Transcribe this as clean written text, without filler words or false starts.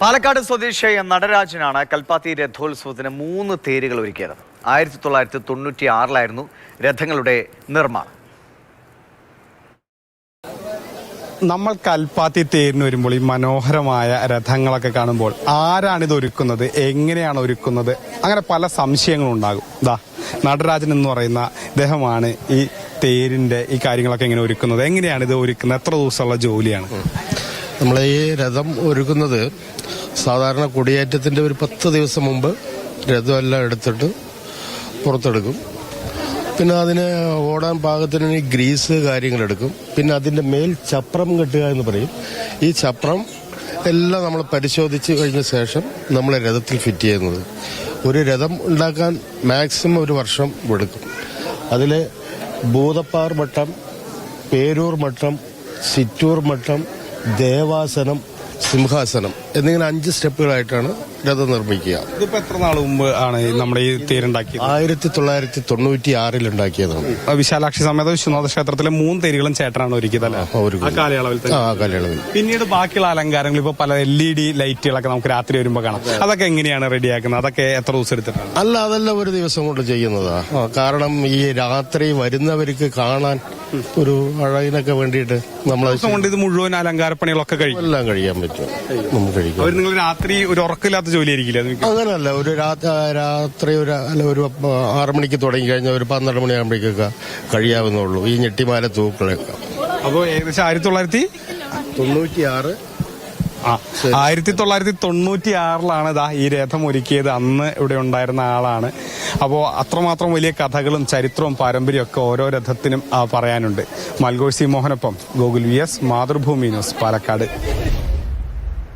പാലക്കാട് സ്വദേശിയായ നടരാജനാണ് കൽപ്പാത്തി രഥോത്സവത്തിന് 3 തേരുകൾ ഒരുക്കിയത്. 1996 രഥങ്ങളുടെ നിർമ്മാണം. നമ്മൾ കൽപ്പാത്തി തേരിന് വരുമ്പോൾ ഈ മനോഹരമായ രഥങ്ങളൊക്കെ കാണുമ്പോൾ ആരാണിത് ഒരുക്കുന്നത്, എങ്ങനെയാണ് ഒരുക്കുന്നത്, അങ്ങനെ പല സംശയങ്ങളും ഉണ്ടാകും. നടരാജൻ എന്ന് പറയുന്ന ഇദ്ദേഹമാണ് ഈ തേരിന്റെ ഈ കാര്യങ്ങളൊക്കെ എങ്ങനെ ഒരുക്കുന്നത്, എങ്ങനെയാണ് ഇത് ഒരുക്കുന്നത്, എത്ര ദിവസമുള്ള ജോലിയാണ്? നമ്മൾ ഈ രഥം ഒരുക്കുന്നത് സാധാരണ കൊടിയേറ്റത്തിന്റെ ഒരു 10 ദിവസം മുമ്പ് രഥമെല്ലാം എടുത്തിട്ട് പുറത്തെടുക്കും. പിന്നെ അതിന് ഓടാൻ പാകത്തിന് ഗ്രീസ് കാര്യങ്ങളെടുക്കും. പിന്നെ അതിന്റെ മേൽ ചപ്രം കെട്ടുക എന്ന് പറയും. ഈ ചപ്രം എല്ലാം നമ്മൾ പരിശോധിച്ച് കഴിഞ്ഞ ശേഷം നമ്മൾ രഥത്തിൽ ഫിറ്റ് ചെയ്യുന്നത്. ഒരു രഥം ഉണ്ടാക്കാൻ മാക്സിമം 1 വർഷം എടുക്കും. അതിൽ ഭൂതപ്പാർ മട്ടം, പേരൂർ മട്ടം, ചിറ്റൂർ മട്ടം, ദേവാസനം, സിംഹാസനം എന്നിങ്ങനെ 5 സ്റ്റെപ്പുകളായിട്ടാണ് രഥം നിർമ്മിക്കുക. ഇതിപ്പോ എത്ര നാൾ മുമ്പ് ആണ് നമ്മുടെ ഈ തേരുണ്ടാക്കിയത്? 1996 ഉണ്ടാക്കിയതാണ്. വിശാലാക്ഷി സമേത വിശ്വനാഥ ക്ഷേത്രത്തിലെ 3 തേരുകളും ചേട്ടനാണ് ഒരുക്കിയത് അല്ലേ? കാലയളവിൽ. പിന്നീട് ബാക്കിയുള്ള അലങ്കാരങ്ങൾ ഇപ്പൊ പല LED ലൈറ്റുകളൊക്കെ നമുക്ക് രാത്രി വരുമ്പോ കാണാം. അതൊക്കെ എങ്ങനെയാണ് റെഡിയാക്കുന്നത്? അതൊക്കെ എത്ര ദിവസം എടുത്തിട്ടാണ്? അതെല്ലാം ഒരു ദിവസം കൊണ്ട് ചെയ്യുന്നതാ. കാരണം ഈ രാത്രി വരുന്നവർക്ക് കാണാൻ ഒരു അഴകിനൊക്കെ വേണ്ടിയിട്ട് നമ്മൾ ഇത് മുഴുവൻ അലങ്കാരപ്പണികളൊക്കെ കഴിയും. എല്ലാം കഴിയാൻ പറ്റും. നമുക്ക് കഴിക്കാം. നിങ്ങൾ രാത്രി ഒരു ഉറക്കില്ലാത്ത ജോലി ആയിരിക്കില്ല? അങ്ങനല്ല, ഒരു രാത്രി ഒരു 6 മണിക്ക് തുടങ്ങി കഴിഞ്ഞാൽ ഒരു 12 മണിയാകുമ്പോഴേക്കൊക്കെ കഴിയാവുന്നുള്ളൂ. ഈ ഞെട്ടിമാല തൂക്കളൊക്കെ. അപ്പോ ഏകദേശം 1996 1996 ഈ രഥം ഒരുക്കിയത്. അന്ന് ഇവിടെ ഉണ്ടായിരുന്ന ആളാണ്. അപ്പോൾ അത്രമാത്രം വലിയ കഥകളും ചരിത്രവും പാരമ്പര്യവും ഒക്കെ ഓരോ രഥത്തിനും പറയാനുണ്ട്. മൽഗോഴ്സി മോഹനൊപ്പം ഗോകുൽ VS, മാതൃഭൂമി ന്യൂസ്, പാലക്കാട്.